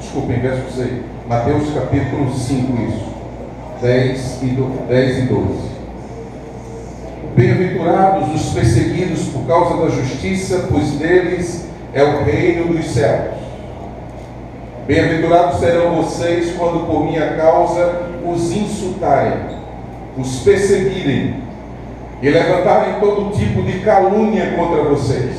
Desculpem, verso 6. Mateus capítulo 5, isso. 10 e 12. Bem-aventurados os perseguidos por causa da justiça, pois deles é o reino dos céus. Bem-aventurados serão vocês quando por minha causa os insultarem, os perseguirem e levantarem todo tipo de calúnia contra vocês.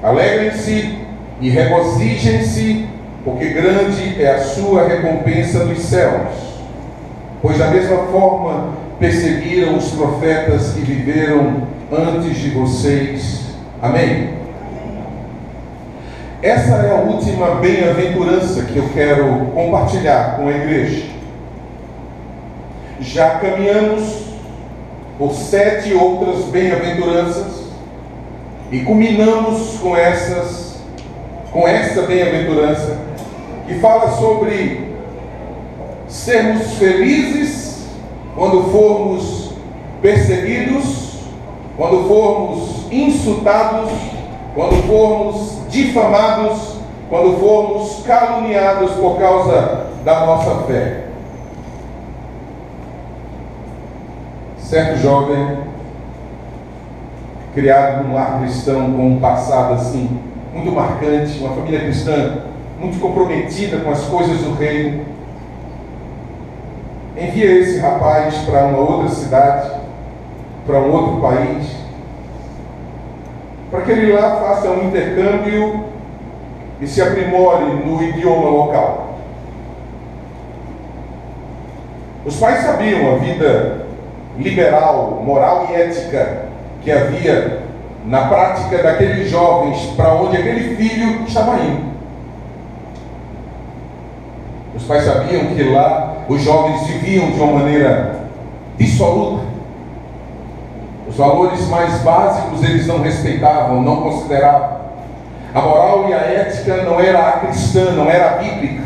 Alegrem-se e regozijem-se, porque grande é a sua recompensa nos céus. Pois da mesma forma perseguiram os profetas que viveram antes de vocês. Amém? Essa é a última bem-aventurança que eu quero compartilhar com a igreja. Já caminhamos por 7 outras bem-aventuranças e culminamos com essa bem-aventurança que fala sobre sermos felizes quando formos perseguidos, quando formos insultados, quando formos difamados, quando formos caluniados por causa da nossa fé. Certo jovem, criado num lar cristão com um passado assim, muito marcante, uma família cristã muito comprometida com as coisas do reino, envia esse rapaz para uma outra cidade, para um outro país, para que ele lá faça um intercâmbio e se aprimore no idioma local. Os pais sabiam a vida liberal, moral e ética que havia na prática daqueles jovens para onde aquele filho estava indo. Os pais sabiam que lá os jovens viviam de uma maneira dissoluta. Os valores mais básicos eles não respeitavam, não consideravam. A moral e a ética não era a cristã, não era a bíblica.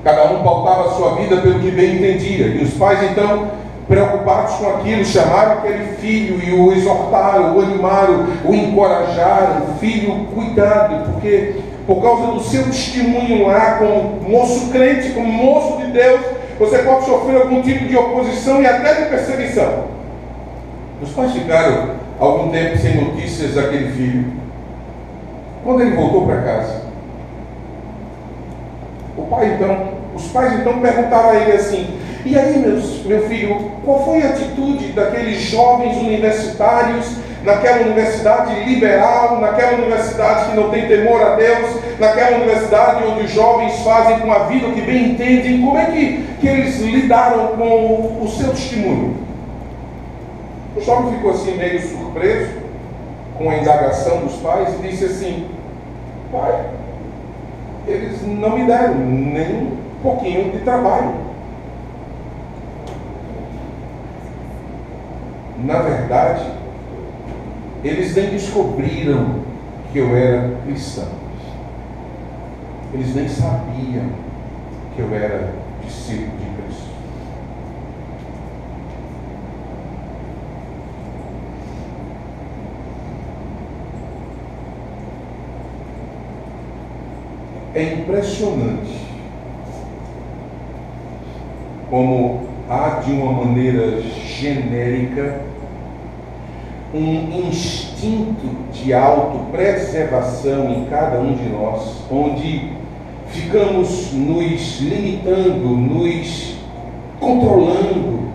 Cada um pautava a sua vida pelo que bem entendia. E os pais então, preocupados com aquilo, chamaram aquele filho e o exortaram, o animaram, o encorajaram. Filho, cuidado, porque por causa do seu testemunho lá, como moço crente, como moço de Deus, você pode sofrer algum tipo de oposição e até de perseguição. Os pais ficaram algum tempo sem notícias daquele filho. Quando ele voltou para casa, os pais então perguntaram a ele assim: e aí, meu filho, qual foi a atitude daqueles jovens universitários naquela universidade liberal, naquela universidade que não tem temor a Deus, naquela universidade onde os jovens fazem com a vida o que bem entendem? Como é que eles lidaram com o seu testemunho? O jovem ficou assim meio surpreso com a indagação dos pais e disse assim: pai, eles não me deram nem um pouquinho de trabalho. Na verdade, eles nem descobriram que eu era cristão. Eles nem sabiam que eu era discípulo de Cristo. É impressionante como há de uma maneira genérica um instinto de autopreservação em cada um de nós, onde ficamos nos limitando, nos controlando,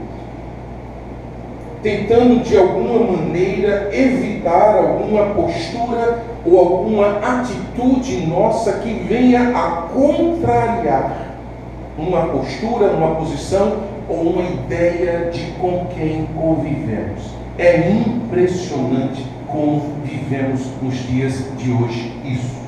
tentando de alguma maneira evitar alguma postura ou alguma atitude nossa que venha a contrariar uma postura, uma posição ou uma ideia de com quem convivemos. É impressionante como vivemos nos dias de hoje isso.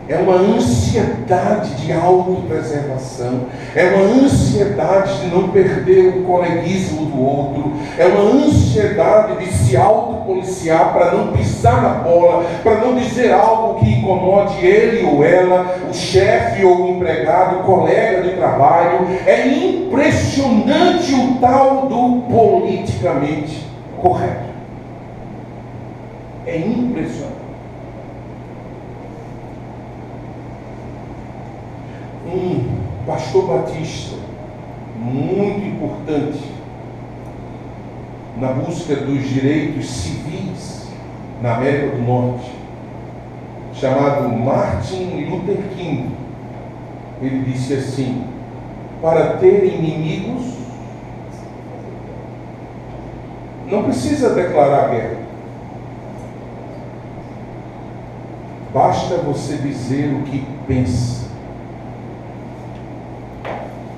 É uma ansiedade de autopreservação, é uma ansiedade de não perder o coleguismo do outro, é uma ansiedade de se autopoliciar para não pisar na bola, para não dizer algo que incomode ele ou ela, o chefe ou o empregado, o colega de trabalho. É impressionante o tal do politicamente correto. É impressionante. um pastor batista muito importante na busca dos direitos civis na América do Norte, chamado Martin Luther King. Ele disse assim: para ter inimigos, não precisa declarar guerra. Basta você dizer o que pensa.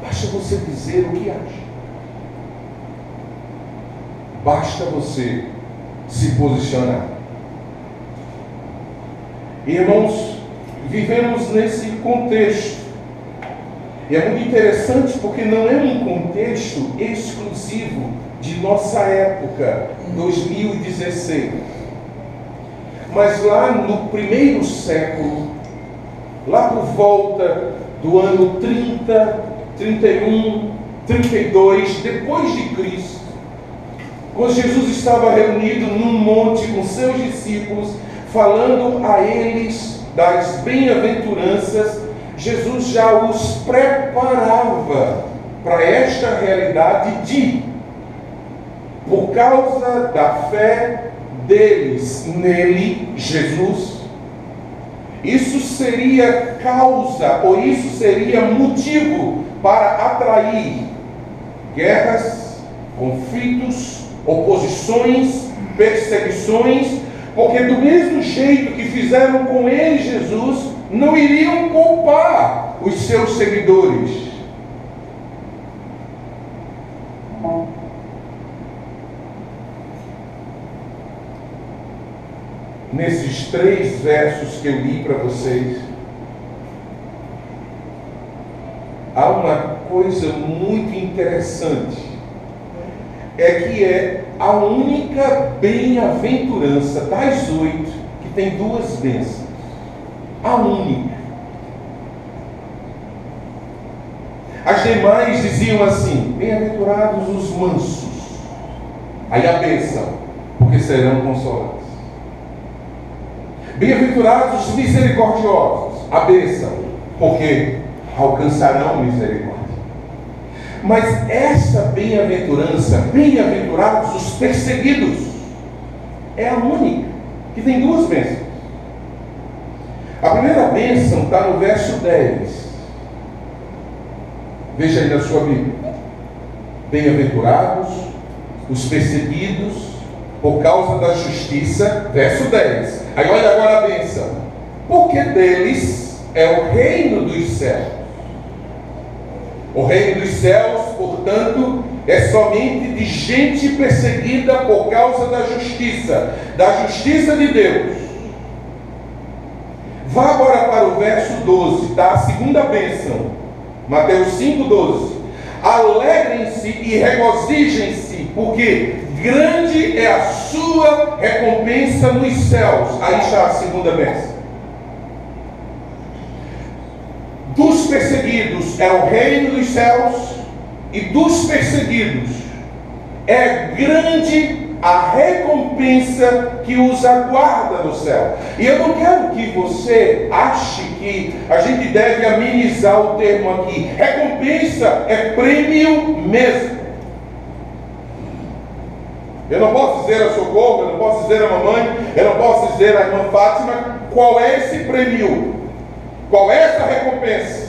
Basta você dizer o que acha. Basta você se posicionar. Irmãos, vivemos nesse contexto. E é muito interessante porque não é um contexto exclusivo de nossa época, 2016. Mas lá no primeiro século, lá por volta do ano 30, 31, 32, depois de Cristo, quando Jesus estava reunido num monte com seus discípulos, falando a eles das bem-aventuranças, Jesus já os preparava para esta realidade por causa da fé deles nele, Jesus, isso seria causa, ou isso seria motivo para atrair guerras, conflitos, oposições, perseguições, porque do mesmo jeito que fizeram com ele, Jesus, não iriam poupar os seus seguidores. Nesses 3 versos que eu li para vocês, há uma coisa muito interessante. É que é a única bem-aventurança das 8 que tem 2 bênçãos. A única. As demais diziam assim: bem-aventurados os mansos. Aí a bênção, porque serão consolados. Bem-aventurados os misericordiosos. A bênção, porque alcançarão misericórdia. Mas essa bem-aventurança, bem-aventurados os perseguidos, é a única que tem 2 bênçãos. A primeira bênção está no verso 10. Veja aí na sua Bíblia. Bem-aventurados os perseguidos por causa da justiça, verso 10. Aí olha agora a bênção: porque deles é o reino dos céus. O reino dos céus, portanto, é somente de gente perseguida por causa da justiça de Deus. Vá agora para o verso 12, tá? A segunda bênção, Mateus 5,12. Alegrem-se e regozijem-se, porque grande é a sua recompensa nos céus. Aí está a segunda bênção. Dos perseguidos é o reino dos céus, e dos perseguidos é grande a recompensa que os aguarda no céu. E eu não quero que você ache que a gente deve amenizar o termo aqui. Recompensa é prêmio mesmo. Eu não posso dizer a Socorro, eu não posso dizer a mamãe, eu não posso dizer a irmã Fátima qual é esse prêmio. Qual é essa recompensa?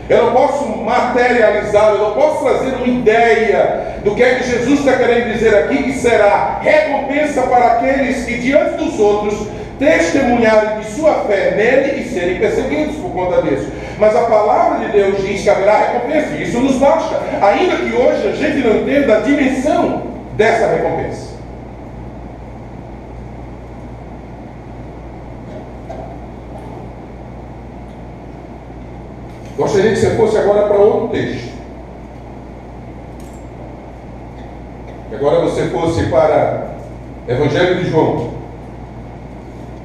Eu não posso materializar, eu não posso trazer uma ideia do que é que Jesus está querendo dizer aqui, que será recompensa para aqueles que diante dos outros testemunharem de sua fé nele e serem perseguidos por conta disso. Mas a palavra de Deus diz que haverá recompensa, e isso nos basta, ainda que hoje a gente não entenda a dimensão dessa recompensa. Gostaria que você fosse agora para outro texto. Que agora você fosse para Evangelho de João.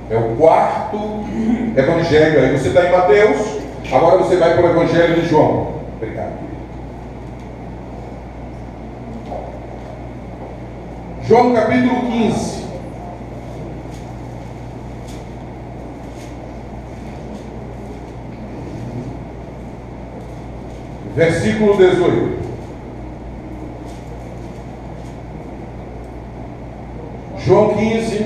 É o 4º Evangelho. Aí você está em Mateus, agora você vai para o Evangelho de João. Obrigado. João capítulo 15. versículo 18. João 15,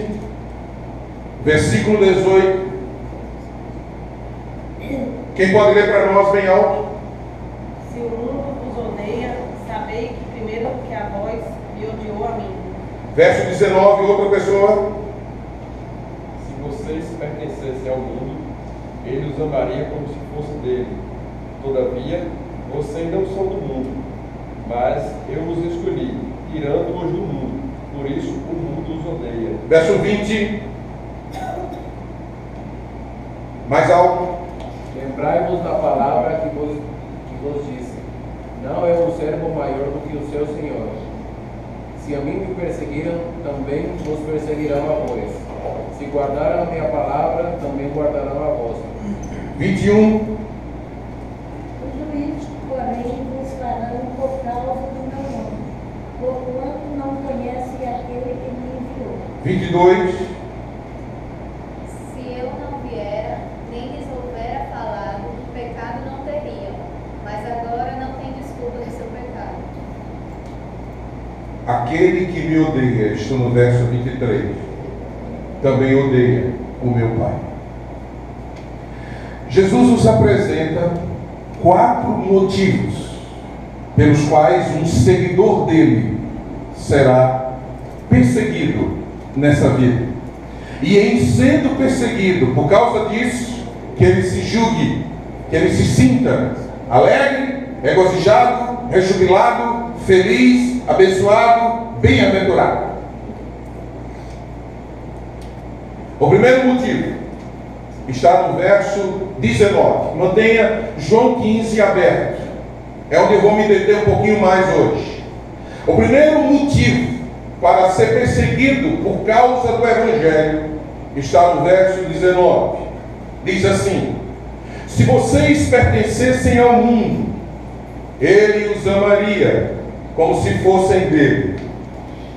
versículo 18. Quem pode ler para nós bem alto? Se o mundo vos odeia, sabei que primeiro que a vós me odiou a mim. Verso 19, outra pessoa. Se vocês pertencessem ao mundo, ele os amaria como se fosse dele. Todavia, vocês não são do mundo, mas eu os escolhi, tirando-os do mundo. Por isso o mundo os odeia. Verso 20. Mais alto. Lembrai-vos da palavra que vos disse: não é um servo maior do que o seu Senhor. Se a mim me perseguiram, também vos perseguirão a vós. Se guardaram a minha palavra, também guardarão a vossa. 21. Os juízes, porém, vos farão por causa do meu nome, porquanto não conhece aquele que me enviou. 22. Se eu não viera, nem lhes houvera falado, pecado não teriam, mas agora não tem desculpa do seu pecado. Aquele que me odeia, estou no verso 23, também odeia o meu Pai. Jesus nos apresenta 4 motivos pelos quais um seguidor dele será perseguido nessa vida. E em sendo perseguido por causa disso, que ele se julgue, que ele se sinta alegre, regozijado, rejubilado, feliz, abençoado, bem-aventurado. O primeiro motivo está no verso 19. Mantenha João 15 aberto. É onde eu vou me deter um pouquinho mais hoje. O primeiro motivo para ser perseguido por causa do Evangelho está no verso 19. Diz assim: se vocês pertencessem ao mundo, ele os amaria como se fossem dele.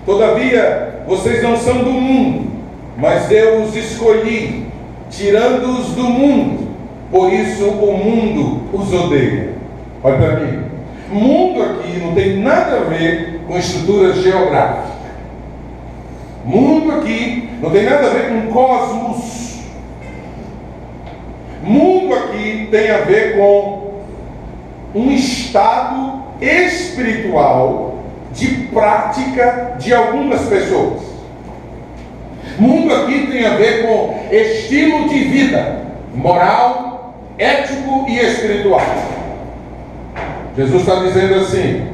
Todavia, vocês não são do mundo, mas eu os escolhi, tirando-os do mundo. Por isso o mundo os odeia. Olha para mim. Mundo aqui não tem nada a ver com estrutura geográfica. Mundo aqui não tem nada a ver com cosmos. Mundo aqui tem a ver com um estado espiritual de prática de algumas pessoas. Mundo aqui tem a ver com estilo de vida moral, ético e espiritual. Jesus está dizendo assim: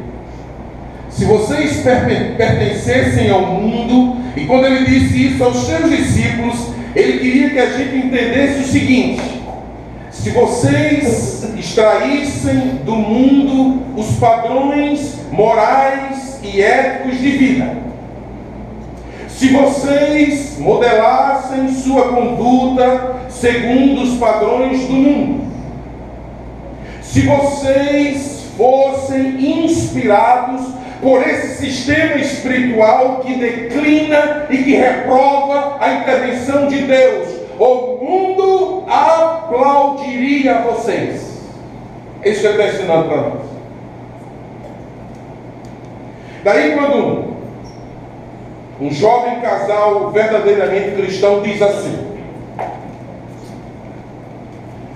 se vocês pertencessem ao mundo, e quando ele disse isso aos seus discípulos, ele queria que a gente entendesse o seguinte: se vocês extraíssem do mundo os padrões morais e éticos de vida, se vocês modelassem sua conduta segundo os padrões do mundo, se vocês fossem inspirados por esse sistema espiritual que declina e que reprova a intervenção de Deus, o mundo aplaudiria vocês. É isso que ele está ensinando para nós. Daí quando um jovem casal verdadeiramente cristão diz assim: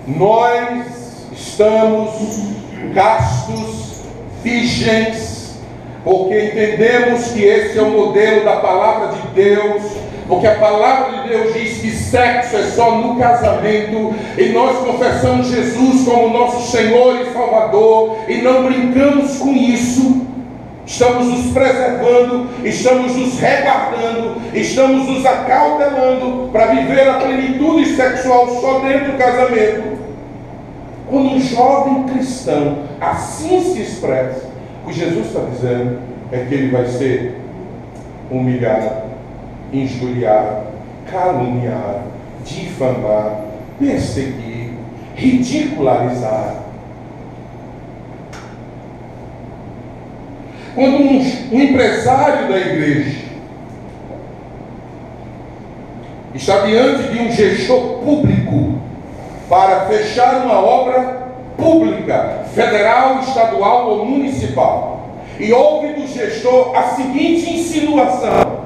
nós estamos castos, virgens, porque entendemos que esse é o modelo da palavra de Deus, porque a palavra de Deus diz que sexo é só no casamento, e nós confessamos Jesus como nosso Senhor e Salvador, e não brincamos com isso. Estamos nos preservando, estamos nos reguardando, estamos nos acautelando para viver a plenitude sexual só dentro do casamento. Quando um jovem cristão assim se expressa, o que Jesus está dizendo é que ele vai ser humilhado, injuriado, caluniado, difamado, perseguido, ridicularizado. Quando um empresário da igreja está diante de um gestor público para fechar uma obra pública federal, estadual ou municipal. E houve do gestor a seguinte insinuação: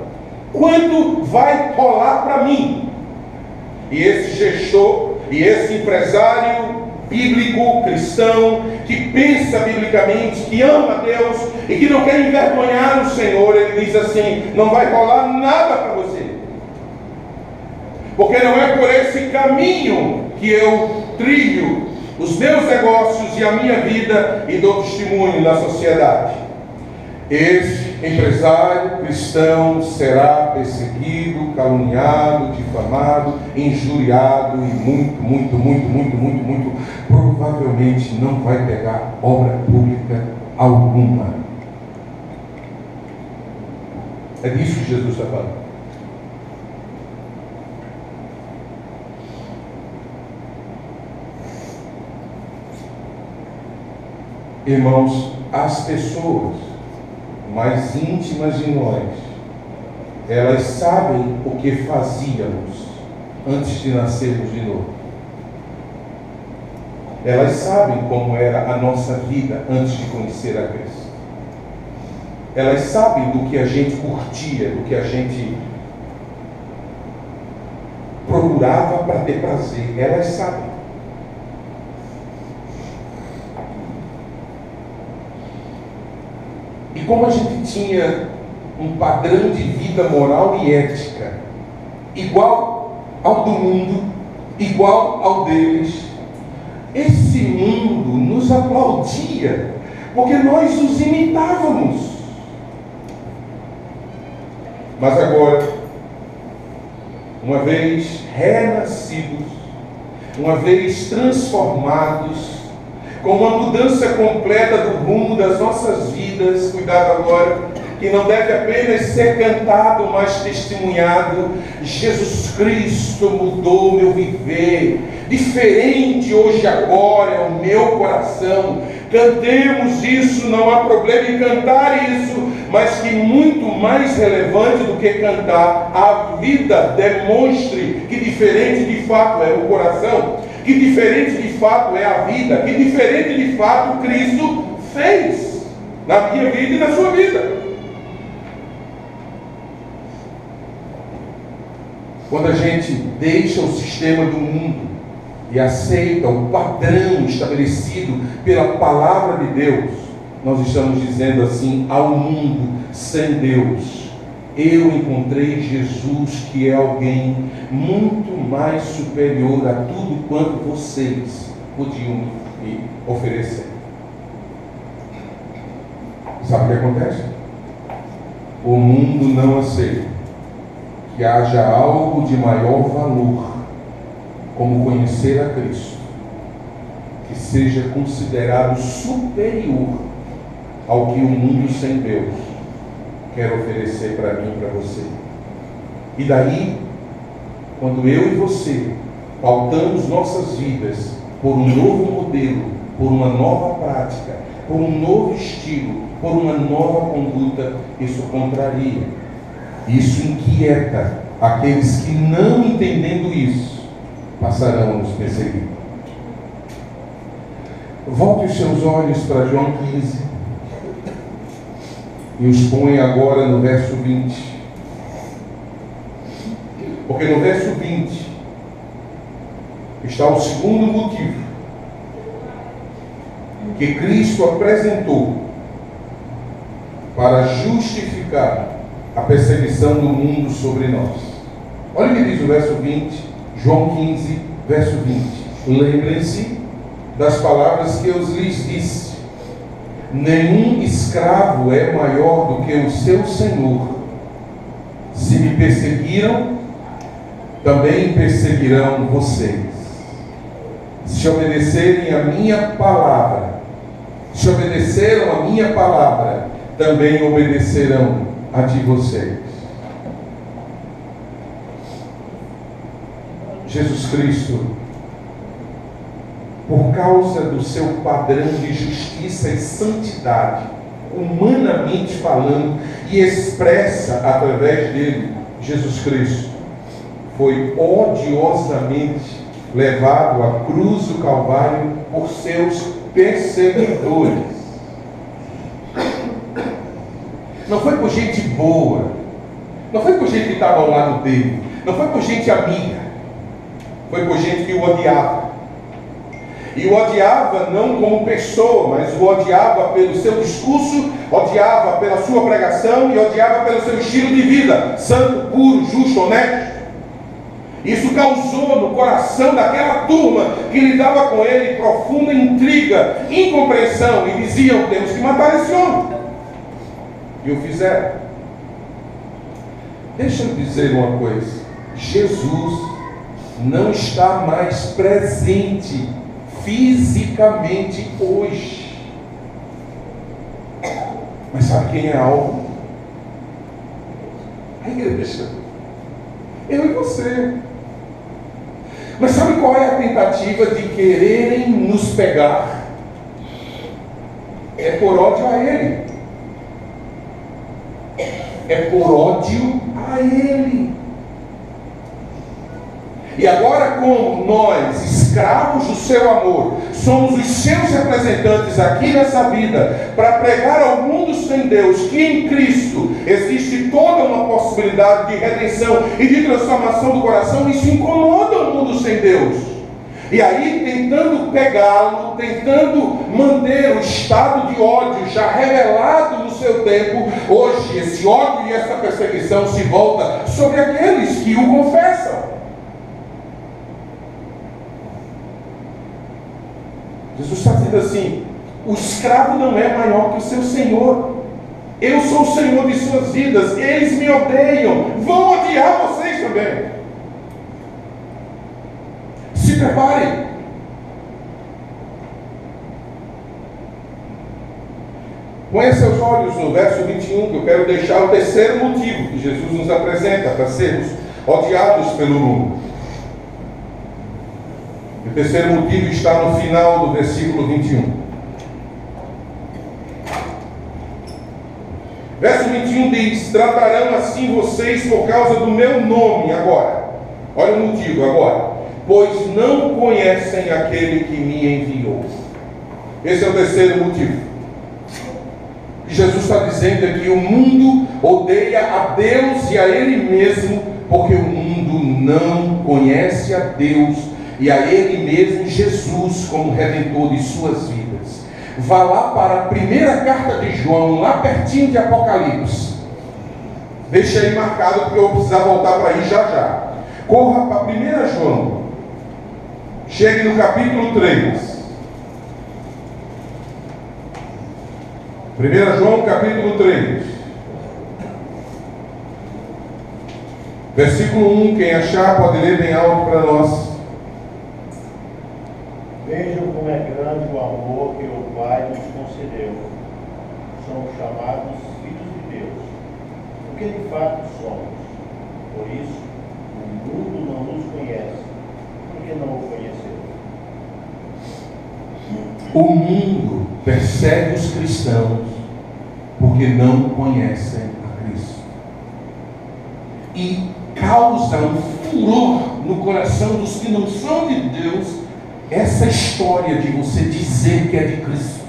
quanto vai rolar para mim? E esse gestor e esse empresário bíblico, cristão, que pensa biblicamente, que ama Deus e que não quer envergonhar o Senhor, ele diz assim: não vai rolar nada para você, porque não é por esse caminho que eu trilho os meus negócios e a minha vida e dou testemunho na sociedade. Esse empresário cristão será perseguido, caluniado, difamado, injuriado e muito, provavelmente não vai pegar obra pública alguma. É disso que Jesus está falando. Irmãos, as pessoas mais íntimas de nós, elas sabem o que fazíamos antes de nascermos de novo. Elas sabem como era a nossa vida antes de conhecer a Cristo. Elas sabem do que a gente curtia, do que a gente procurava para ter prazer. Elas sabem. E como a gente tinha um padrão de vida moral e ética igual ao do mundo, igual ao deles, esse mundo nos aplaudia, porque nós os imitávamos. Mas agora, uma vez renascidos, uma vez transformados, com uma mudança completa do rumo das nossas vidas, cuidado agora, que não deve apenas ser cantado, mas testemunhado. Jesus Cristo mudou meu viver, diferente hoje agora é o meu coração. Cantemos isso, não há problema em cantar isso, mas que muito mais relevante do que cantar, a vida demonstre que diferente de fato é o coração, que diferente de fato é a vida, que diferente de fato Cristo fez na minha vida e na sua vida. Quando a gente deixa o sistema do mundo e aceita o padrão estabelecido pela palavra de Deus, nós estamos dizendo assim ao mundo: sem Deus, eu encontrei Jesus, que é alguém muito mais superior a tudo quanto vocês podiam me oferecer. Sabe o que acontece? O mundo não aceita que haja algo de maior valor, como conhecer a Cristo, que seja considerado superior ao que o mundo sem Deus quer oferecer para mim e para você. E daí, quando eu e você pautamos nossas vidas por um novo modelo, por uma nova prática, por um novo estilo, por uma nova conduta, isso contraria, isso inquieta aqueles que, não entendendo isso, passarão a nos perseguir. Volte os seus olhos para João 15 e os põe agora no verso 20. Porque no verso 20 está o segundo motivo que Cristo apresentou para justificar a perseguição do mundo sobre nós. Olha o que diz o verso 20, João 15, verso 20. Lembrem-se das palavras que eu lhes disse: nenhum escravo é maior do que o seu senhor. Se me perseguiram, também perseguirão vocês. Se obedecerem a minha palavra, se obedeceram a minha palavra, também obedecerão a de vocês. Jesus Cristo, por causa do seu padrão de justiça e santidade, humanamente falando, e expressa através dele, Jesus Cristo foi odiosamente levado à cruz do Calvário por seus perseguidores. Não foi por gente boa, não foi por gente que estava ao lado dele, não foi por gente amiga, foi por gente que o odiava. E o odiava não como pessoa, mas o odiava pelo seu discurso, odiava pela sua pregação e odiava pelo seu estilo de vida, santo, puro, justo, honesto. Isso causou no coração daquela turma que lidava com ele profunda intriga, incompreensão, e diziam: temos que matar esse homem. E o fizeram. Deixa eu dizer uma coisa: Jesus não está mais presente fisicamente hoje. Mas sabe quem é alvo? A igreja. Eu e você. Mas sabe qual é a tentativa de quererem nos pegar? É por ódio a Ele. É por ódio a Ele. E agora, como nós, escravos do seu amor, somos os seus representantes aqui nessa vida, para pregar ao mundo sem Deus que em Cristo existe toda uma possibilidade de redenção e de transformação do coração, isso incomoda o mundo sem Deus. E aí, tentando pegá-lo, tentando manter o estado de ódio já revelado no seu tempo, hoje esse ódio e essa perseguição se volta sobre aqueles que o confessam. Jesus está dizendo assim: o escravo não é maior que o seu senhor. Eu sou o Senhor de suas vidas. Eles me odeiam, vão odiar vocês também. Se preparem. Põe seus olhos no verso 21, que eu quero deixar o terceiro motivo que Jesus nos apresenta para sermos odiados pelo mundo. O terceiro motivo está no final do versículo 21. Verso 21 diz: tratarão assim vocês por causa do meu nome. Agora, olha o motivo agora: pois não conhecem aquele que me enviou. Esse é o terceiro motivo. Jesus está dizendo aqui: o mundo odeia a Deus e a Ele mesmo, porque o mundo não conhece a Deus e a Ele mesmo, Jesus, como Redentor de suas vidas. Vá lá para a primeira carta de João, lá pertinho de Apocalipse. Deixa aí marcado, porque eu vou precisar voltar para aí já já. Corra para 1 João. Chegue no capítulo 3. 1 João, capítulo 3. Versículo 1. Quem achar pode ler bem alto para nós. Vejam como é grande o amor que o Pai nos concedeu. Somos chamados filhos de Deus, porque de fato somos. Por isso, o mundo não nos conhece, porque não o conheceu. O mundo persegue os cristãos porque não conhecem a Cristo. E causa um furor no coração dos que não são de Deus essa história de você dizer que é de Cristo.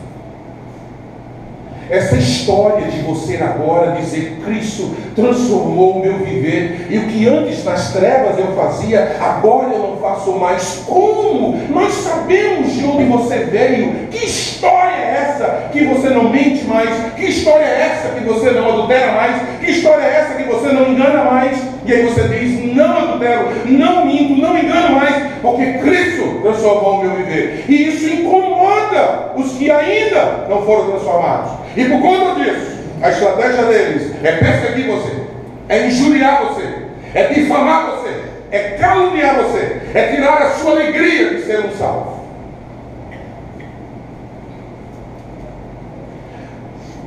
Essa história de você agora dizer: Cristo transformou o meu viver, e o que antes nas trevas eu fazia, agora eu não faço mais. Como? Nós sabemos de onde você veio. Que história é essa que você não mente mais? Que história é essa que você não adultera mais? Que história é essa que você não engana mais? E aí você diz: não adultero, não minto, não engano mais, porque Cristo transformou o meu viver. E isso incomoda os que ainda não foram transformados. E por conta disso, a estratégia deles é perseguir você, é injuriar você, é difamar você, é caluniar você, é tirar a sua alegria de ser um salvo.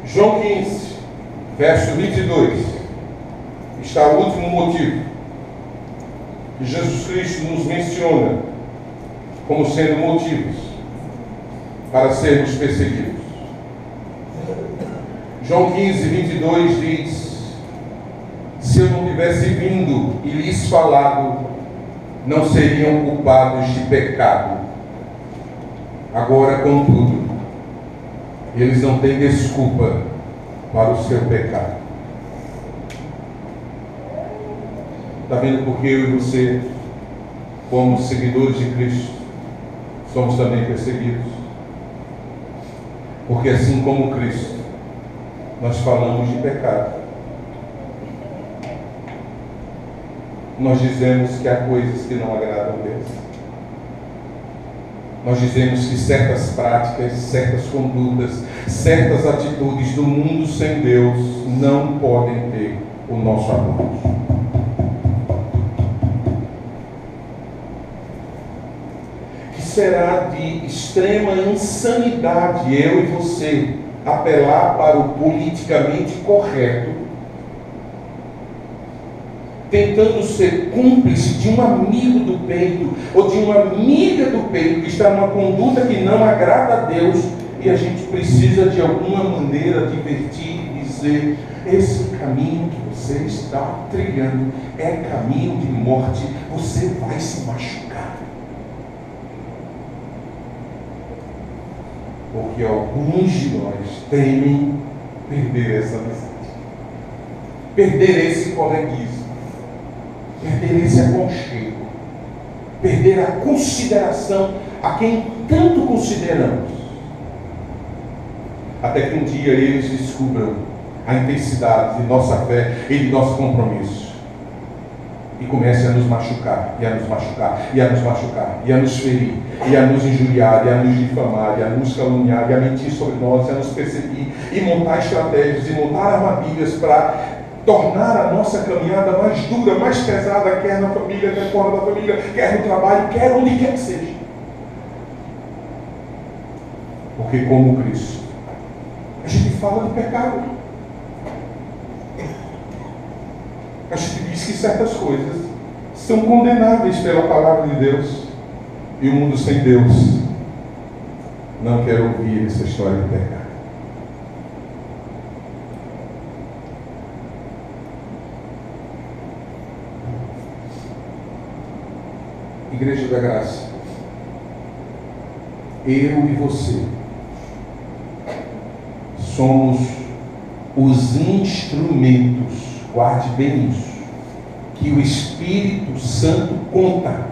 João 15, verso 22, está o último motivo que Jesus Cristo nos menciona como sendo motivos para sermos perseguidos. João 15, 22 diz: se eu não tivesse vindo e lhes falado, não seriam culpados de pecado. Agora, contudo, Eles não têm desculpa para o seu pecado. Está vendo porque eu e você, como seguidores de Cristo, somos também perseguidos? Porque assim como Cristo, nós falamos de pecado. Nós dizemos que há coisas que não agradam a Deus. Nós dizemos que certas práticas, certas condutas, certas atitudes do mundo sem Deus não podem ter o nosso aplauso. Que será de extrema insanidade eu e você apelar para o politicamente correto, tentando ser cúmplice de um amigo do peito ou de uma amiga do peito que está numa conduta que não agrada a Deus, e a gente precisa de alguma maneira advertir e dizer: esse caminho que você está trilhando é caminho de morte, você vai se machucar. Porque alguns de nós temem perder essa amizade, perder esse coleguismo, perder esse aconchego, perder a consideração a quem tanto consideramos, até que um dia eles descubram a intensidade de nossa fé e de nosso compromisso e comecem a nos machucar, e a nos machucar, e a nos machucar, e a nos ferir, e a nos injuriar, e a nos difamar, e a nos caluniar, e a mentir sobre nós, e a nos perseguir, e montar estratégias, e montar armadilhas para tornar a nossa caminhada mais dura, mais pesada, quer na família, quer fora da família, quer no trabalho, quer onde quer que seja. Porque como Cristo, a gente fala de pecado. A gente diz que certas coisas são condenáveis pela palavra de Deus, e o mundo sem Deus não quer ouvir essa história de pecado. Igreja da Graça, eu e você somos os instrumentos, guarde bem isso, que o Espírito Santo conta.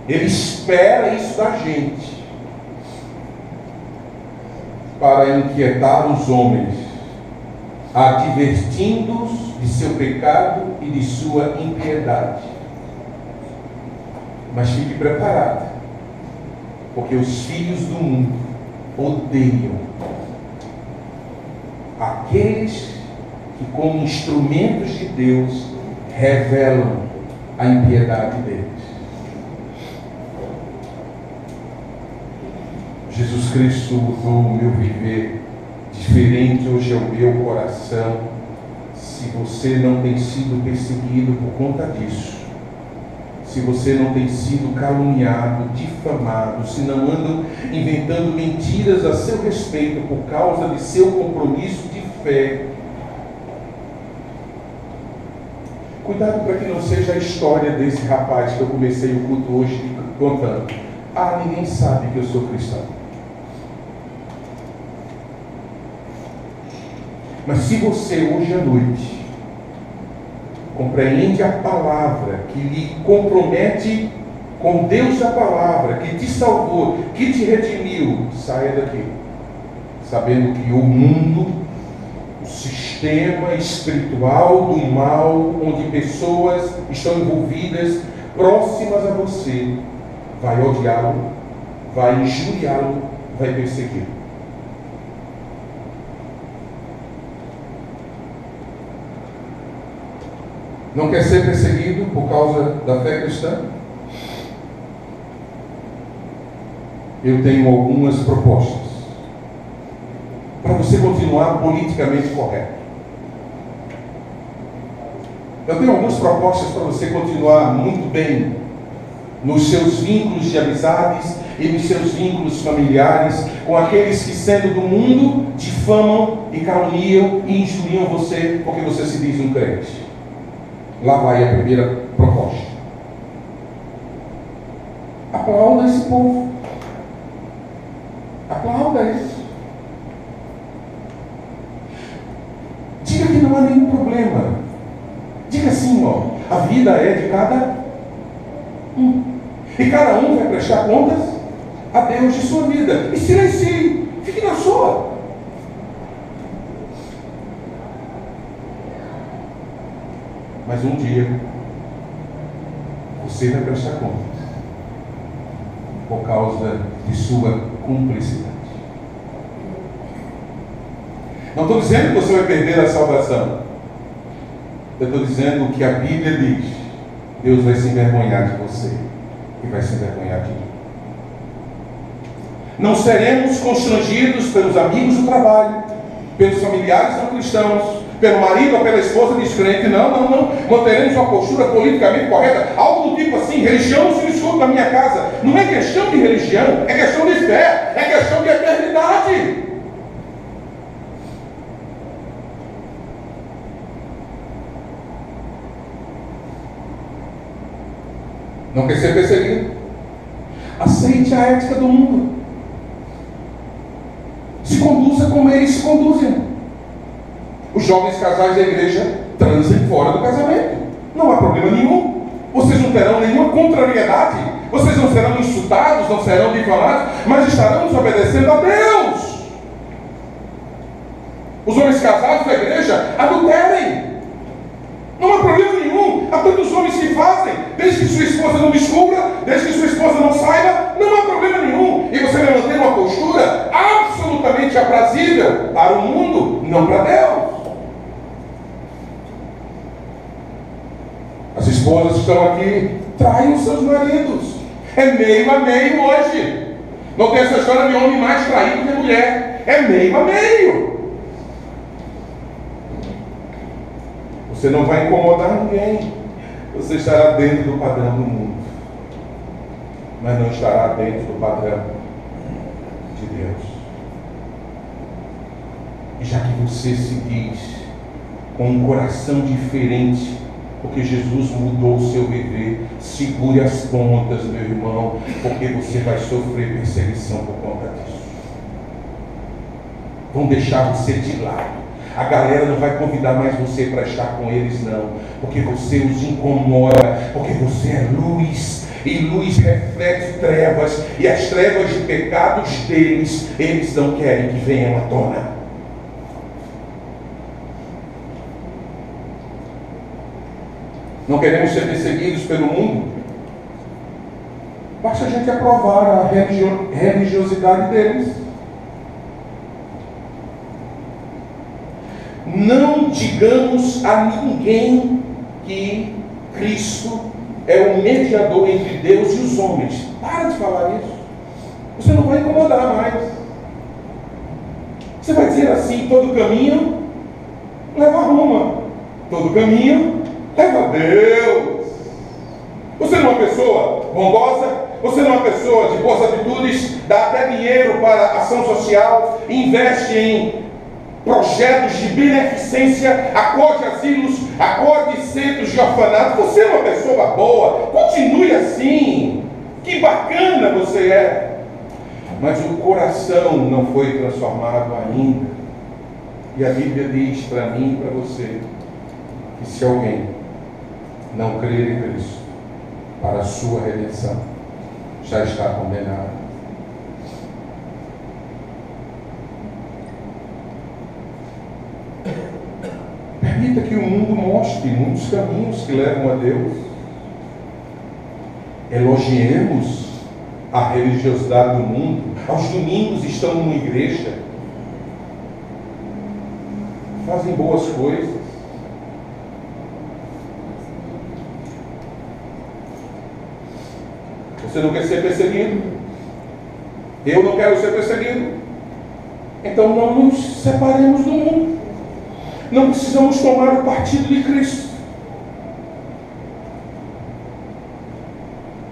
Ele espera isso da gente para inquietar os homens, advertindo-os de seu pecado e de sua impiedade. Mas fique preparado, porque os filhos do mundo odeiam aqueles que, como instrumentos de Deus, revelam a impiedade deles. Jesus Cristo mudou o meu viver, diferente hoje é o meu coração. Se você não tem sido perseguido por conta disso, se você não tem sido caluniado, difamado, se não andam inventando mentiras a seu respeito por causa de seu compromisso de fé, cuidado para que não seja a história desse rapaz que eu comecei o culto hoje contando. Ah, ninguém sabe que eu sou cristão. Mas se você hoje à noite compreende a palavra, que lhe compromete com Deus da palavra, que te salvou, que te redimiu, saia daqui sabendo que o mundo, o sistema espiritual do mal, onde pessoas estão envolvidas, próximas a você, vai odiá-lo, vai injuriá-lo, vai persegui-lo. Não quer ser perseguido por causa da fé cristã? Eu tenho algumas propostas para você continuar politicamente correto. Eu tenho algumas propostas para você continuar muito bem nos seus vínculos de amizades e nos seus vínculos familiares com aqueles que, sendo do mundo, difamam e caluniam e injuriam você porque você se diz um crente. Lá vai a primeira proposta. Aplauda esse povo. Aplauda isso. Diga que não há nenhum problema. Diga assim, ó, a vida é de cada um. E cada um vai prestar contas a Deus de sua vida. E silencie. Fique na sua. Mas um dia você vai prestar contas por causa de sua cumplicidade. Não estou dizendo que você vai perder a salvação. Eu estou dizendo que a Bíblia diz: Deus vai se envergonhar de você e vai se envergonhar de mim. Não seremos constrangidos pelos amigos do trabalho, pelos familiares não cristãos, pelo marido ou pela esposa descrente. Não. Manteremos uma postura politicamente correta. Algo do tipo assim: religião não se discute na minha casa. Não é questão de religião, é questão de fé, é questão de eternidade. Não quer ser perseguido? Aceite a ética do mundo. Se conduza como eles se conduzem. Os jovens casais da igreja transem fora do casamento. Não há problema nenhum. Vocês não terão nenhuma contrariedade. Vocês não serão insultados, não serão difamados, mas estarão nos obedecendo a Deus. Os homens casados da igreja adulterem. Não há problema nenhum. Há tantos homens que fazem, desde que sua esposa não descubra, desde que sua esposa não saiba, não há problema nenhum. E você vai manter uma postura absolutamente aprazível para o mundo, não para Deus. As esposas que estão aqui, traiam seus maridos. É meio a meio hoje. Não tem essa história de homem mais traído que mulher. É meio a meio. Você não vai incomodar ninguém. Você estará dentro do padrão do mundo, mas não estará dentro do padrão de Deus. E já que você se diz com um coração diferente, porque Jesus mudou o seu viver, segure as pontas, meu irmão, porque você vai sofrer perseguição por conta disso. Vão deixar você de lado. A galera não vai convidar mais você para estar com eles, não, porque você os incomoda, porque você é luz, e luz reflete trevas, e as trevas de pecados deles, eles não querem que venham à tona. Não queremos ser perseguidos pelo mundo. Basta a gente aprovar a religiosidade deles. Não digamos a ninguém que Cristo é o mediador entre Deus e os homens. Para de falar isso. Você não vai incomodar mais. Você vai dizer assim: todo caminho leva a Roma, todo caminho leva a Deus. Você não é uma pessoa bondosa, você não é uma pessoa de boas atitudes, dá até dinheiro para ação social, investe em projetos de beneficência, acorde asilos, acorde centros de orfanato. Você é uma pessoa boa, continue assim. Que bacana você é. Mas o coração não foi transformado ainda. E a Bíblia diz para mim e para você que se alguém não crer em Cristo para a sua redenção, já está condenado. Permita que o mundo mostre muitos caminhos que levam a Deus. Elogiemos a religiosidade do mundo. Aos domingos estão numa igreja, fazem boas coisas. Você não quer ser perseguido? Eu não quero ser perseguido. Então não nos separemos do mundo. Não precisamos tomar o partido de Cristo.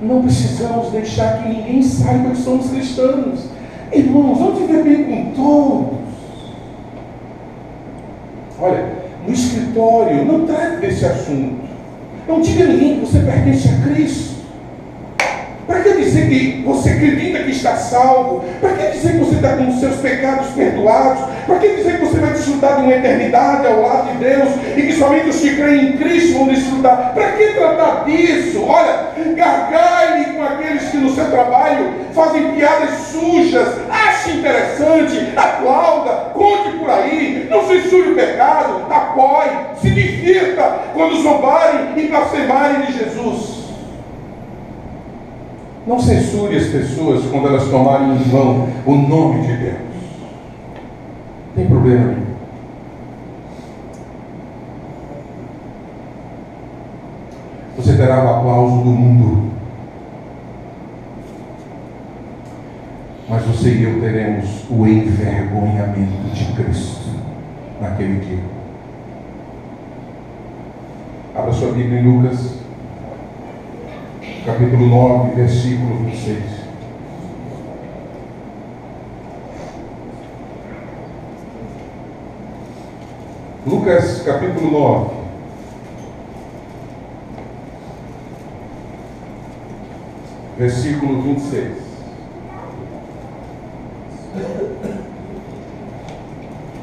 Não precisamos deixar que ninguém saiba que somos cristãos. Irmãos, vamos viver bem com todos. Olha, no escritório, não trate desse assunto. Não diga a ninguém que você pertence a Cristo. Para que dizer que você acredita que está salvo? Para que dizer que você está com os seus pecados perdoados? Para que dizer que você vai desfrutar de uma eternidade ao lado de Deus e que somente os que creem em Cristo vão desfrutar? Para que tratar disso? Olha, gargalhe com aqueles que no seu trabalho fazem piadas sujas, ache interessante, aplauda, conte por aí, não censure o pecado, apoie, se divirta quando zombarem e blasfemarem de Jesus. Não censure as pessoas quando elas tomarem em vão o nome de Deus. Não tem problema nenhum. Você terá o aplauso do mundo, mas você e eu teremos o envergonhamento de Cristo naquele dia. Abra sua Bíblia em Lucas, capítulo 9, versículo 26. Lucas, capítulo 9. Versículo 26.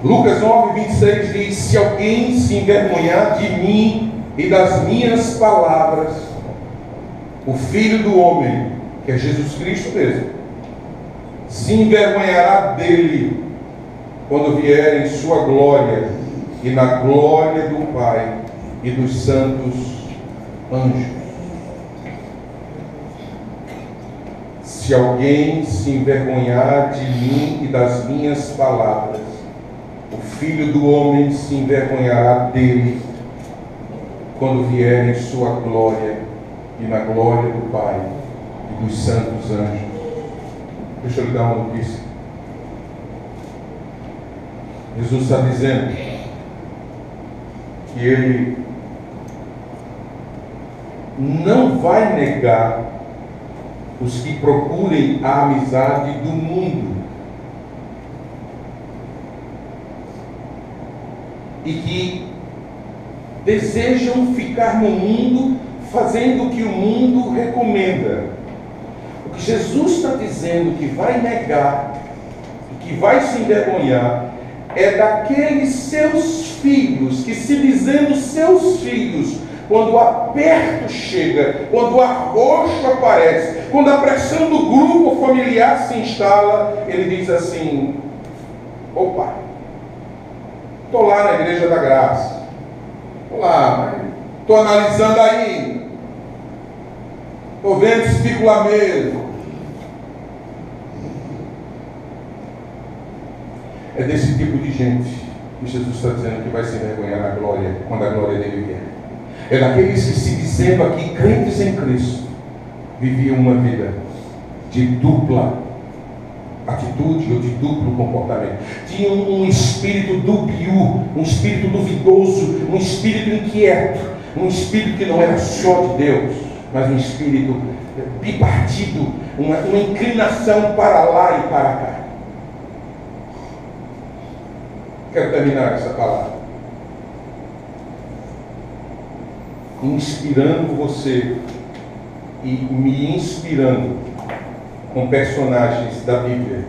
Lucas 9, 26 diz: se alguém se envergonhar de mim e das minhas palavras, o Filho do Homem, que é Jesus Cristo mesmo, se envergonhará dele quando vier em sua glória e na glória do Pai e dos santos anjos. Se alguém se envergonhar de mim e das minhas palavras, o Filho do Homem se envergonhará dele quando vier em sua glória e na glória do Pai e dos santos anjos. Deixa eu lhe dar uma notícia. Jesus está dizendo que Ele não vai negar os que procurem a amizade do mundo e que desejam ficar no mundo fazendo o que o mundo recomenda. O que Jesus está dizendo que vai negar, que vai se envergonhar, é daqueles seus filhos, que se dizendo seus filhos, quando o aperto chega, quando o arroxo aparece, quando a pressão do grupo familiar se instala, ele diz assim: opa, estou lá na Igreja da Graça, estou lá, estou analisando aí, estou vendo se fico lá mesmo. É desse tipo de gente que Jesus está dizendo que vai se envergonhar na glória, quando a glória dele vier. É daqueles que, se dizendo aqui crentes em Cristo, viviam uma vida de dupla atitude ou de duplo comportamento. Tinham um espírito dúbio, um espírito duvidoso, um espírito inquieto, um espírito que não era só de Deus, mas um espírito bipartido, uma inclinação para lá e para cá. Quero terminar essa palavra inspirando você e me inspirando com personagens da Bíblia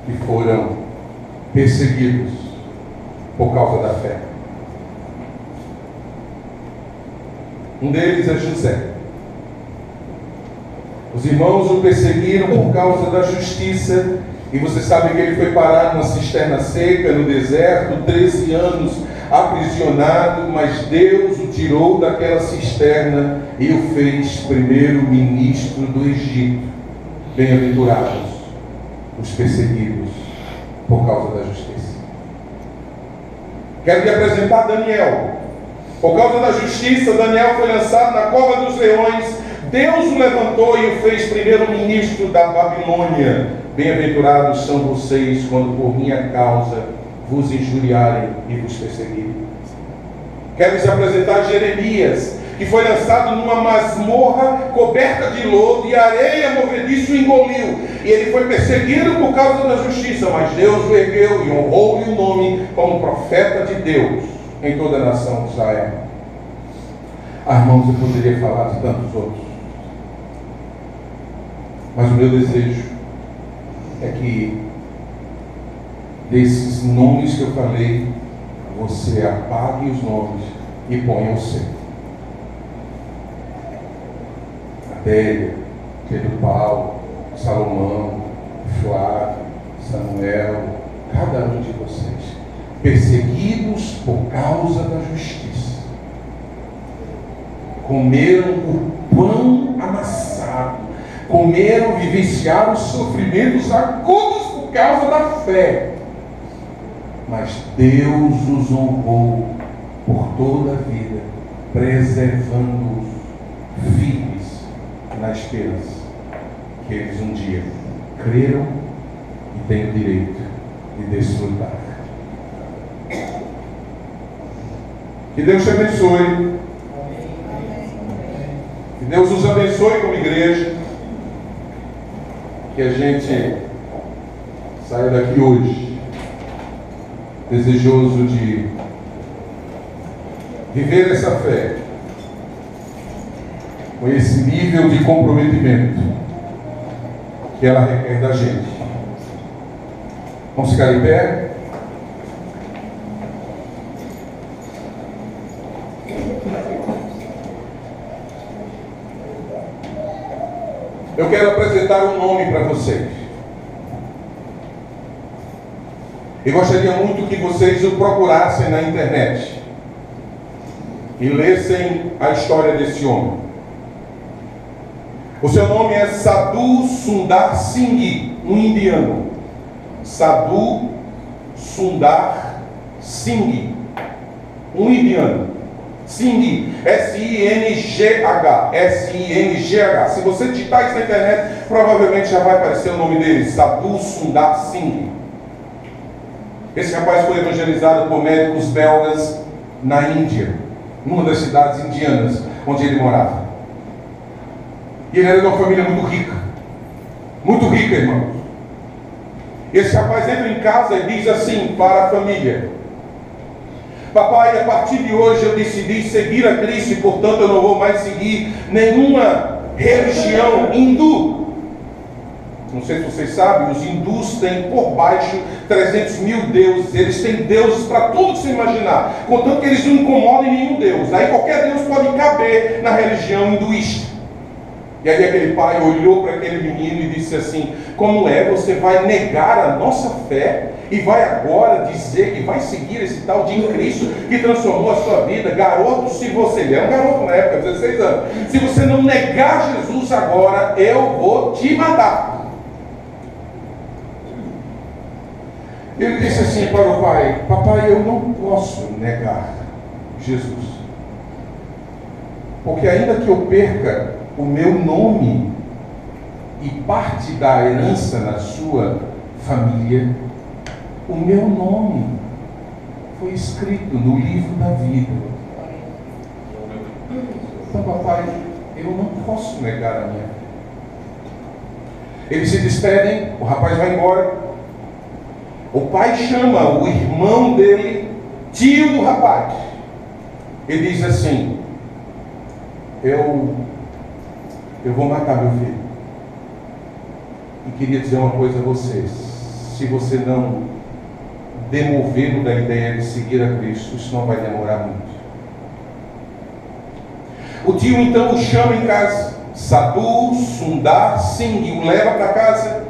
que foram perseguidos por causa da fé. Um deles é José. Os irmãos o perseguiram por causa da justiça, e você sabe que ele foi parar numa cisterna seca no deserto, 13 anos aprisionado, mas Deus o tirou daquela cisterna e o fez primeiro-ministro do Egito. Bem-aventurados os perseguidos por causa da justiça. Quero te apresentar Daniel. Por causa da justiça, Daniel foi lançado na cova dos leões. Deus o levantou e o fez primeiro-ministro da Babilônia. Bem-aventurados são vocês quando por minha causa vos injuriarem e vos perseguirem. Quero te apresentar Jeremias, que foi lançado numa masmorra coberta de lodo e areia movediça o engoliu. E ele foi perseguido por causa da justiça, mas Deus o ergueu e honrou-lhe o nome como profeta de Deus em toda a nação de Israel. Irmãos, eu poderia falar de tantos outros. Mas o meu desejo é que desses nomes que eu falei, você apague os nomes e ponha o seu. Adélia, Pedro Paulo, Salomão, Flávio, Samuel, cada um de vocês, perseguidos por causa da justiça, comeram o pão amassado, comeram, vivenciaram os sofrimentos agudos por causa da fé. Mas Deus os honrou por toda a vida, preservando-os firmes na esperança que eles um dia creram e têm o direito de desfrutar. Que Deus te abençoe. Que Deus nos abençoe como igreja. Que a gente saia daqui hoje desejoso de viver essa fé com esse nível de comprometimento que ela requer da gente. Vamos ficar em pé? Eu quero apresentar um nome para vocês. E gostaria muito que vocês o procurassem na internet e lessem a história desse homem. O seu nome é Sadhu Sundar Singh, um indiano. Sadhu Sundar Singh, um indiano. Singh, S-I-N-G-H, S-I-N-G-H. Se você digitar isso na internet, provavelmente já vai aparecer o nome dele, Sadhu Sundar Singh. Esse rapaz foi evangelizado por médicos belgas na Índia, numa das cidades indianas onde ele morava. E ele era de uma família muito rica, irmãos. Esse rapaz entra em casa e diz assim para a família: papai, a partir de hoje eu decidi seguir a Cristo e portanto eu não vou mais seguir nenhuma religião hindu. Não sei se vocês sabem, os hindus têm por baixo 300 mil deuses. Eles têm deuses para tudo que você imaginar, contanto que eles não incomodem nenhum deus. Aí qualquer deus pode caber na religião hinduísta. E aí aquele pai olhou para aquele menino e disse assim: como é, você vai negar a nossa fé e vai agora dizer que vai seguir esse tal de Cristo que transformou a sua vida? Garoto, se você, ele era um garoto na época, 16 anos, se você não negar Jesus agora, eu vou te matar. Ele disse assim para o pai: papai, eu não posso negar Jesus, porque ainda que eu perca o meu nome e parte da herança na sua família, o meu nome foi escrito no livro da vida. Então, papai, eu não posso negar a minha fé. Eles se despedem, o rapaz vai embora. O pai chama o irmão dele, tio do rapaz, e diz assim: eu vou matar meu filho. E queria dizer uma coisa a vocês: se você não demovê-lo da ideia de seguir a Cristo, isso não vai demorar muito. O tio então o chama em casa, Sadhu Sundar Singh, o leva para casa,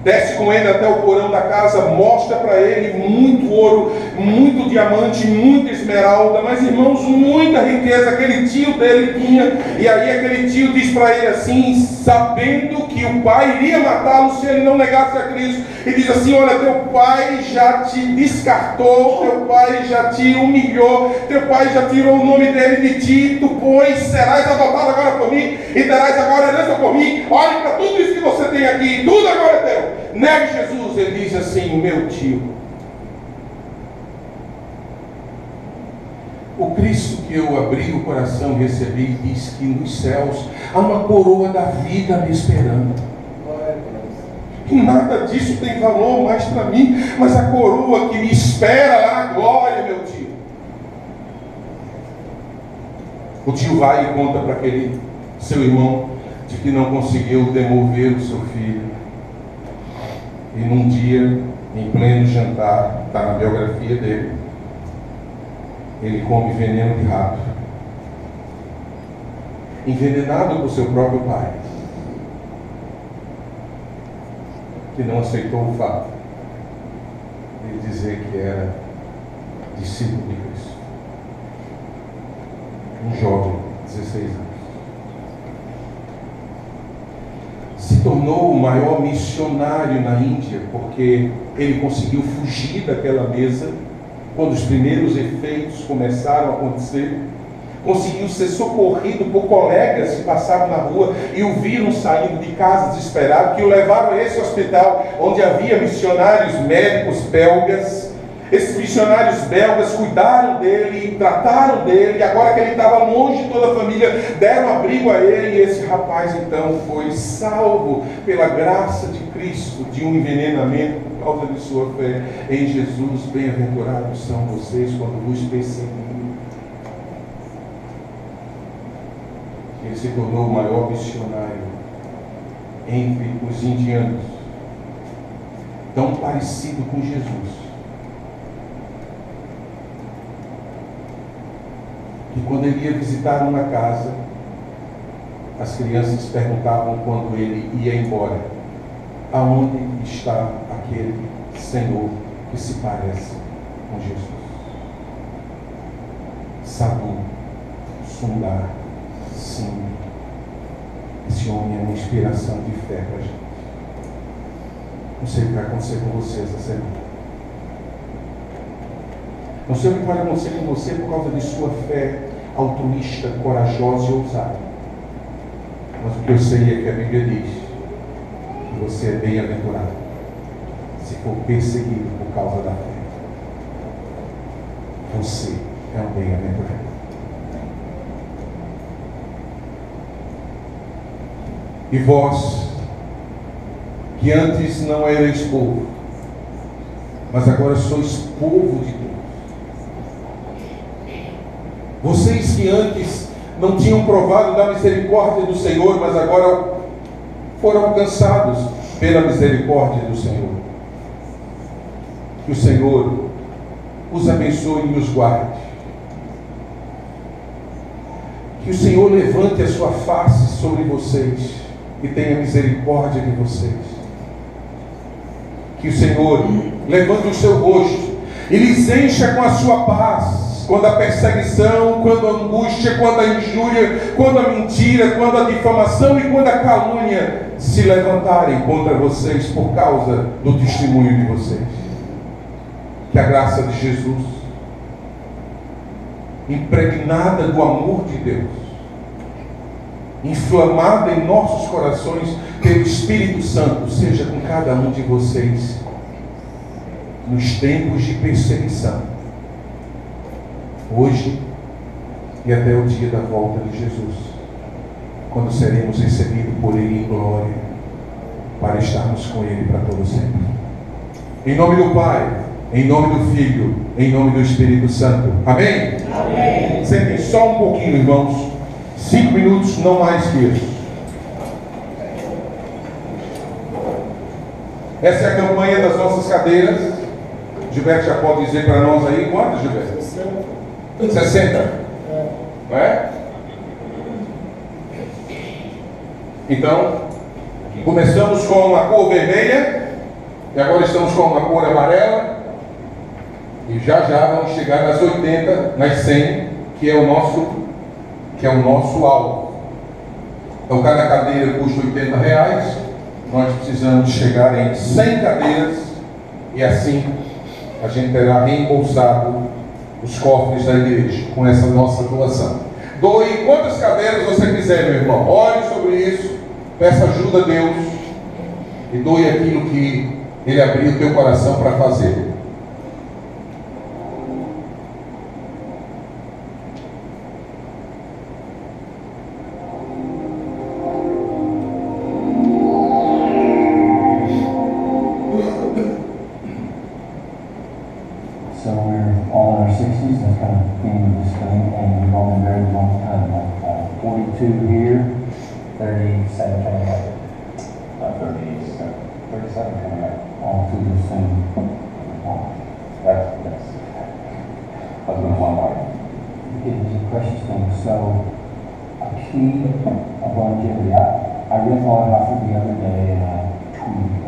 desce com ele até o porão da casa, mostra para ele muito ouro, muito diamante, muita esmeralda, mas irmãos, muita riqueza aquele tio dele tinha. E aí aquele tio diz para ele assim, sabendo que o pai iria matá-lo se ele não negasse a Cristo, e diz assim: olha, teu pai já te descartou, teu pai já te humilhou, teu pai já tirou o nome dele de ti, tu pois serás adotado agora por mim e terás agora herança por mim. Olhe para tudo isso que você tem aqui, tudo agora é teu. Negue Jesus. Ele diz assim: meu tio, o Cristo que eu abri o coração e recebi diz que nos céus há uma coroa da vida me esperando. E nada disso tem valor mais para mim, mas a coroa que me espera lá na glória, meu tio. O tio vai e conta para aquele seu irmão, de que não conseguiu demover o seu filho. E num dia, em pleno jantar, está na biografia dele, ele come veneno de rato, envenenado por seu próprio pai, que não aceitou o fato de dizer que era discípulo de Cristo. Um jovem, 16 anos. Se tornou o maior missionário na Índia, porque ele conseguiu fugir daquela mesa quando os primeiros efeitos começaram a acontecer. Conseguiu ser socorrido por colegas que passavam na rua e o viram saindo de casa desesperado, que o levaram a esse hospital onde havia missionários médicos belgas. Esses missionários belgas cuidaram dele, trataram dele, e agora que ele estava longe de toda a família, deram abrigo a ele, e esse rapaz então foi salvo pela graça de Cristo de um envenenamento por causa de sua fé em Jesus. Bem-aventurados são vocês quando vos perseguirem. Ele se tornou o maior missionário entre os indianos, tão parecido com Jesus, que quando ele ia visitar uma casa, as crianças perguntavam quando ele ia embora: aonde está aquele Senhor que se parece com Jesus? Sadhu Sundar Sim, esse homem é uma inspiração de fé para a gente. Não sei o que vai acontecer com você essa semana. Não sei o que vai acontecer com você por causa de sua fé altruísta, corajosa e ousada. Mas o que eu sei é que a Bíblia diz que você é bem-aventurado se for perseguido por causa da fé. Você é um bem-aventurado. E vós, que antes não erais povo, mas agora sois povo de Deus. Vocês que antes não tinham provado da misericórdia do Senhor, mas agora foram alcançados pela misericórdia do Senhor. Que o Senhor os abençoe e os guarde. Que o Senhor levante a sua face sobre vocês e tenha misericórdia de vocês. Que o Senhor levante o seu rosto e lhes encha com a sua paz, quando a perseguição, quando a angústia, quando a injúria, quando a mentira, quando a difamação e quando a calúnia se levantarem contra vocês por causa do testemunho de vocês. Que a graça de Jesus, impregnada do amor de Deus, inflamada em nossos corações pelo Espírito Santo, seja com cada um de vocês nos tempos de perseguição, hoje e até o dia da volta de Jesus, quando seremos recebidos por Ele em glória, para estarmos com Ele para todo sempre. Em nome do Pai, em nome do Filho, em nome do Espírito Santo. Amém? Amém. Sentem só um pouquinho, irmãos. 5 minutos, não mais que isso. Essa é a campanha das nossas cadeiras. Gilberto já pode dizer para nós aí quantas, Gilberto? 60. Não é? Então, começamos com uma cor vermelha e agora estamos com uma cor amarela. E já vamos chegar nas 80, nas 100, que é o nosso alvo. Então cada cadeira custa R$80. Nós precisamos chegar em 100 cadeiras e assim a gente terá reembolsado os cofres da igreja com essa nossa doação. Doe quantas cadeiras você quiser, meu irmão. Ore sobre isso, peça ajuda a Deus e doe aquilo que Ele abriu o teu coração para fazer. So we're all in our 60s, that's kind of theme of this thing, and we've all been married a long time, like 42 here, 37 coming up. 37. 37 coming up. All through the same. That's husband and wife. It is a precious thing. So, a key of longevity. I read Bonhoeffer the other day, and